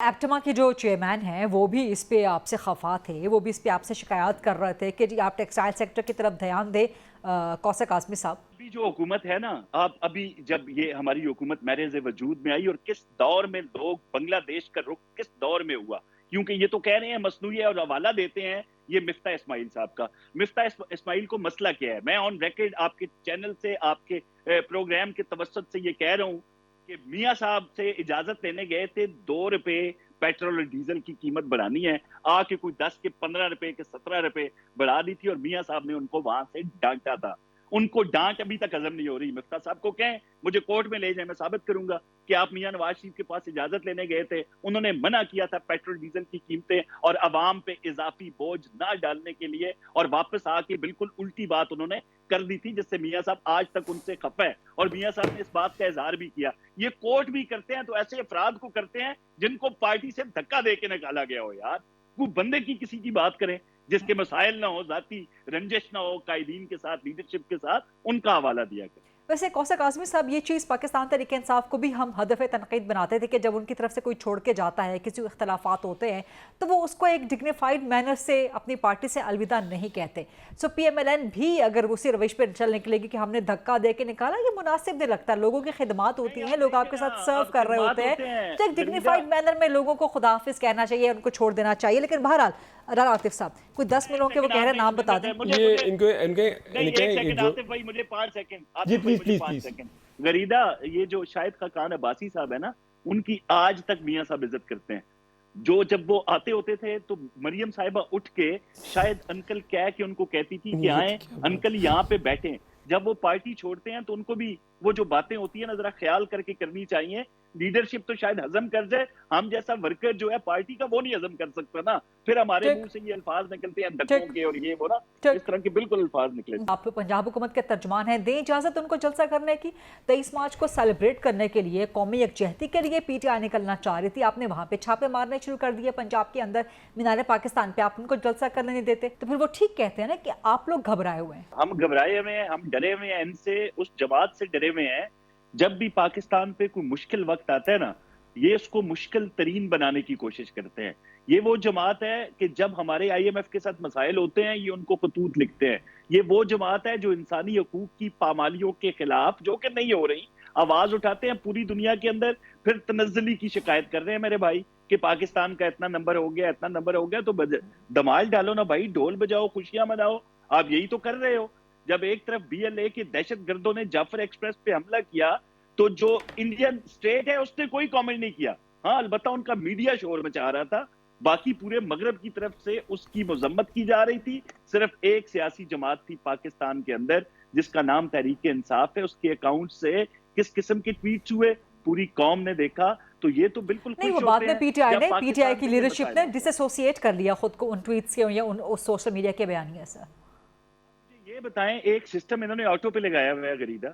एप्टमा के जो चेयरमैन हैं वो भी इस पे आपसे खफा थे, वो भी इस पे आपसे शिकायत कर रहे थे कि जी आप टेक्सटाइल सेक्टर की तरफ ध्यान दें। कौसर काज़मी साहब, अभी जो हुकूमत है ना, आप अभी जब ये हमारी हुकूमत महज वजूद में आई और किस दौर में लोग बांग्लादेश का रुख किस दौर में हुआ, क्योंकि ये तो कह रहे हैं मसनूई है और हवाला देते हैं ये मिफ्ता इस्माइल साहब का। मिफ्ता इस्माइल को मसला क्या है? मैं ऑन रिकॉर्ड आपके चैनल से, आपके प्रोग्राम के तवसत से ये कह रहा हूँ कि मियाँ साहब से इजाजत लेने गए थे 2 रुपए पेट्रोल और डीजल की कीमत बढ़ानी है, आके कोई 10 के 15 रुपए के 17 रुपए बढ़ा दी थी और मियाँ साहब ने उनको वहां से डांटा था। उनको डांट अभी तक हजम नहीं हो रही। मिफ्ता साहब को कहें मुझे कोर्ट में ले जाए, मैं साबित करूंगा कि आप मियां नवाज शरीफ के पास इजाजत लेने गए थे, उन्होंने मना किया था पेट्रोल डीजल की कीमतें और अवाम पे इजाफी बोझ ना डालने के लिए, और वापस आके बिल्कुल उल्टी बात उन्होंने कर दी थी, जिससे मियां साहब आज तक उनसे खफा है। और मियां साहब ने इस बात का इजहार भी किया। ये कोर्ट भी करते हैं तो ऐसे अफराद को करते हैं जिनको पार्टी से धक्का दे के निकाला गया हो। यार वो बंदे की किसी की बात करें जिसके मसाइल ना हो, जाती रंजिश ना हो कायदीन के साथ, लीडरशिप के साथ, उनका हवाला दिया करें। वैसे कौसर काज़मी साहब, ये चीज़ पाकिस्तान तहरीक इंसाफ को भी हम हदफ तनकीद बनाते थे कि जब उनकी तरफ से कोई छोड़ के जाता है, किसी इख्तलाफात होते हैं तो वो उसको एक डिग्निफाइड मैनर से अपनी पार्टी से अलविदा नहीं कहते। सो PMLN भी अगर उसी रविश पर चल निकलेगी कि हमने धक्का दे के निकाला, ये मुनासिब नहीं लगता। लोगों की खिदमत होती हैं, लोग आपके साथ सर्व कर रहे होते हैं, तो एक डिग्निफाइड मैनर में लोगों को खुदाफिज कहना चाहिए, उनको छोड़ देना चाहिए। लेकिन बहरहाल राना आतिफ साहब, कोई 10 मिनटों के वो कह रहे नाम बता दें। ये इनको इनके आतिफ भाई मुझे 5 सेकंड गरीदा, ये जो शाहिद खाकान अब्बासी साहब है ना, उनकी आज तक मियां साहब इज्जत करते हैं। जो जब वो आते होते थे तो मरियम साहिबा उठ के शायद अंकल कह के उनको कहती थी कि आए अंकल यहाँ पे बैठे। जब वो पार्टी छोड़ते हैं तो उनको भी वो जो बातें होती है ना, जरा ख्याल करके करनी चाहिए। लीडरशिप तो शायद हजम कर जाए, हम जैसा वर्कर जो है पार्टी का वो नहीं हजम कर सकता ना। फिर हमारे मुंह से ये अल्फाज निकलते हैं धक्कों के और ये वो ना, इस तरह के बिल्कुल अल्फाज निकले। आप पंजाब हुकूमत के तर्जमान हैं, दें इजाजत उनको जलसा करने की। 23 मार्च को सेलिब्रेट करने के लिए, कौमी यकजहती के लिए PTI निकलना चाह रही थी, आपने वहां पे छापे मारने शुरू कर दिए पंजाब के अंदर मीनार पाकिस्तान पे, आप उनको जलसा करने नहीं देते। तो फिर वो ठीक कहते हैं ना कि आप लोग घबराए हुए हैं। हम घबराए हुए हैं, हम डरे हुए हैं इनसे, उस जमात से डरे हुए हैं। जब भी पाकिस्तान पे कोई मुश्किल वक्त आता है ना, ये इसको मुश्किल तरीन बनाने की कोशिश करते हैं। ये वो जमात है कि जब हमारे IMF के साथ मसाइल होते हैं ये उनको खतूत लिखते हैं। ये वो जमात है जो इंसानी हकूक की पामालियों के खिलाफ, जो कि नहीं हो रही, आवाज उठाते हैं पूरी दुनिया के अंदर। फिर तनज्जुली की शिकायत कर रहे हैं मेरे भाई कि पाकिस्तान का इतना नंबर हो गया, इतना नंबर हो गया। तो धमाल डालो ना भाई, ढोल बजाओ, खुशियां मनाओ। आप यही तो कर रहे हो। जब एक तरफ BLA के दहशत गर्दों ने जाफर एक्सप्रेस पे हमला किया तो जो इंडियन स्टेट है उसने कोई कमेंट नहीं किया। हाँ, अलबत्ता उनका मीडिया शोर मचा रहा था, बाकी पूरे मगरब की तरफ से उसकी मजम्मत की जा रही थी। सिर्फ एक सियासी जमात थी पाकिस्तान के अंदर जिसका नाम तहरीक इंसाफ है, उसके अकाउंट से किस किस्म के ट्वीट हुए पूरी कौम ने देखा। तो ये तो बिल्कुल नहीं, वो बाद में PTI की लीडरशिप ने डिसोसिएट कर लिया खुद को उन ट्वीट्स के या उन सोशल मीडिया के बयानिए से। ये बताएं, एक सिस्टम इन्होंने ऑटो पे लगाया हुआ है गरीदा,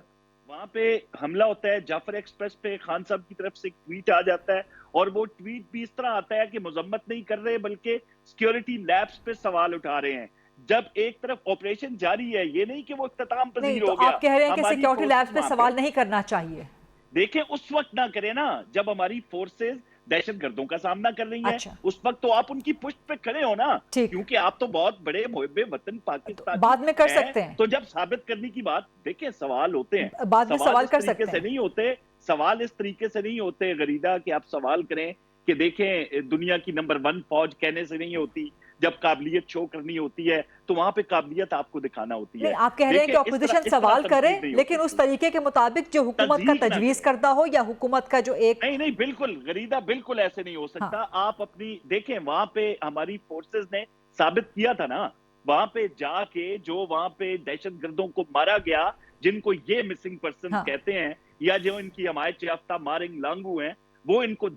वहां पे हमला होता है, जाफर एक्सप्रेस पे खान साहब की तरफ से ट्वीट आ जाता है और वो ट्वीट भी इस तरह आता है कि मजम्मत नहीं कर रहे बल्कि सिक्योरिटी लैब्स पे सवाल उठा रहे हैं। जब एक तरफ ऑपरेशन जारी है, ये नहीं कि वो इख्तिताम पजीर हो गया। आप कह रहे हैं कि सिक्योरिटी लैब्स पे सवाल नहीं करना चाहिए। देखें उस वक्त ना करें ना जब हमारी फोर्सेस दहशत गर्दों का सामना कर रही हैं। अच्छा। उस वक्त तो आप उनकी पुष्ट पे खड़े हो ना, क्योंकि आप तो बहुत बड़े मुहिब्बे वतन पाकिस्तान बाद में कर सकते हैं। तो जब साबित करने की बात, देखें सवाल होते हैं, बाद में सवाल कर सकते हैं। नहीं होते सवाल, इस तरीके से नहीं होते गरीदा कि आप सवाल करें कि देखें दुनिया की नंबर 1 फौज कहने से नहीं होती। जब काबिलियत शो करनी होती है तो वहां पे काबिलियत आपको दिखाना होती है। आप कह रहे हैं कि अपोजिशन सवाल करे लेकिन उस तरीके के मुताबिक जो हुकूमत का तजवीज करता हो या हुकूमत का जो एक नहीं बिल्कुल गरीदा, बिल्कुल ऐसे नहीं हो सकता। हाँ। आप अपनी देखें, वहां पे हमारी फोर्सेस ने साबित किया था ना, वहां पे जाके जो वहां पे दहशत गर्दों को मारा गया, जिनको ये मिसिंग पर्सन कहते हैं या जो इनकी हमायत याफ्ता मारिंग लांगू हैं, वो इनको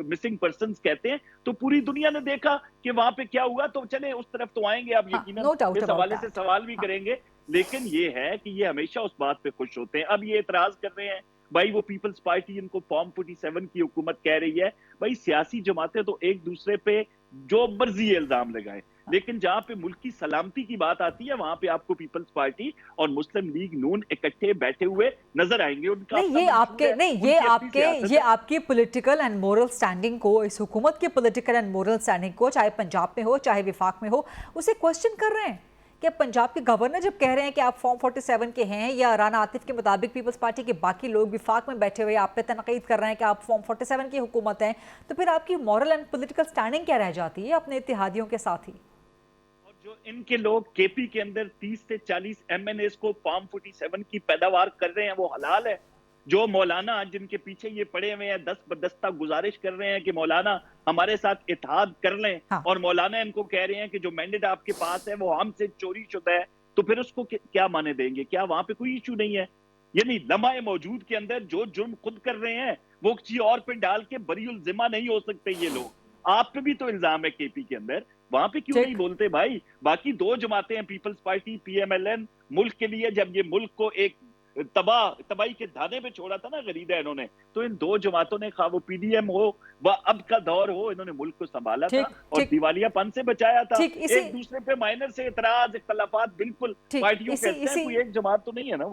मिसिंग पर्सन्स कहते हैं। तो पूरी दुनिया ने देखा कि वहां पे क्या हुआ। तो चले उस तरफ तो आएंगे आप यकीनन, इस हवाले से सवाल भी करेंगे। लेकिन ये है कि ये हमेशा उस बात पे खुश होते हैं। अब ये एतराज कर रहे हैं भाई, वो पीपल्स पार्टी इनको फॉर्म 47 की हुकूमत कह रही है। भाई सियासी जमातें तो एक दूसरे पे जो मर्जी इल्जाम लगाएं, لیکن جہاں پہ ملک کی سلامتی کی بات آتی ہے وہاں پہ آپ کو پیپلز پارٹی اور مسلم لیگ نون اکٹھے بیٹھے ہوئے نظر آئیں گے. ان کا نہیں یہ آپ کے نہیں یہ آپ کی پولیٹیکل اینڈ مورل سٹینڈنگ کو, اس حکومت کی پولیٹیکل اینڈ مورل سٹینڈنگ کو, چاہے پنجاب میں ہو چاہے وفاق میں ہو, اسے کوسچن کر رہے ہیں کہ پنجاب کے گورنر جب کہہ رہے ہیں کہ آپ فارم 47 کے ہیں, یا رانا عاطف کے مطابق پیپلز پارٹی کے باقی لوگ وفاق میں بیٹھے ہوئے آپ پہ تنقید کر رہے ہیں کہ آپ فارم 47 کی حکومت ہیں, تو پھر آپ کی مورل اینڈ پولیٹیکل سٹینڈنگ کیا رہ جاتی ہے اپنے اتحادیوں کے ساتھ ہی؟ جو ان کے لوگ کے پی کے اندر 30 سے 40 ایم این ایز کو فارم 47 کی پیداوار کر رہے ہیں وہ حلال ہے. جو مولانا جن کے پیچھے یہ پڑے ہوئے ہیں دست بدستہ گزارش کر رہے ہیں کہ مولانا ہمارے ساتھ اتحاد کر لیں, اور مولانا ان کو کہہ رہے ہیں کہ جو مینڈیٹ آپ کے پاس ہے وہ ہم سے چوری شدہ ہے, تو پھر اس کو کیا مانے دیں گے؟ کیا وہاں پہ کوئی ایشو نہیں ہے؟ یعنی لمحہ موجود کے اندر جو جرم خود کر رہے ہیں وہ کسی اور پہ ڈال کے بری الذمہ نہیں ہو سکتے یہ لوگ. آپ پہ بھی تو الزام ہے کے پی کے اندر, وہاں پہ کیوں نہیں بولتے بھائی؟ باقی دو جماعتیں ہیں, peoples party P M L N, ملک کے لیے جب یہ ملک کو ایک تباہی کے دھانے پہ چھوڑا تھا نا خریدا انہوں نے, تو ان دو جماعتوں نے خواہ وہ پی ڈی ایم ہو و اب کا دور ہو, انہوں نے ملک کو سنبھالا تھا اور دیوالیہ پن سے بچایا تھا. ایک دوسرے پہ مائنر سے اعتراض اختلافات بالکل پارٹیوں کہتے ہیں, کوئی ایک جماعت تو نہیں ہے نا وہ.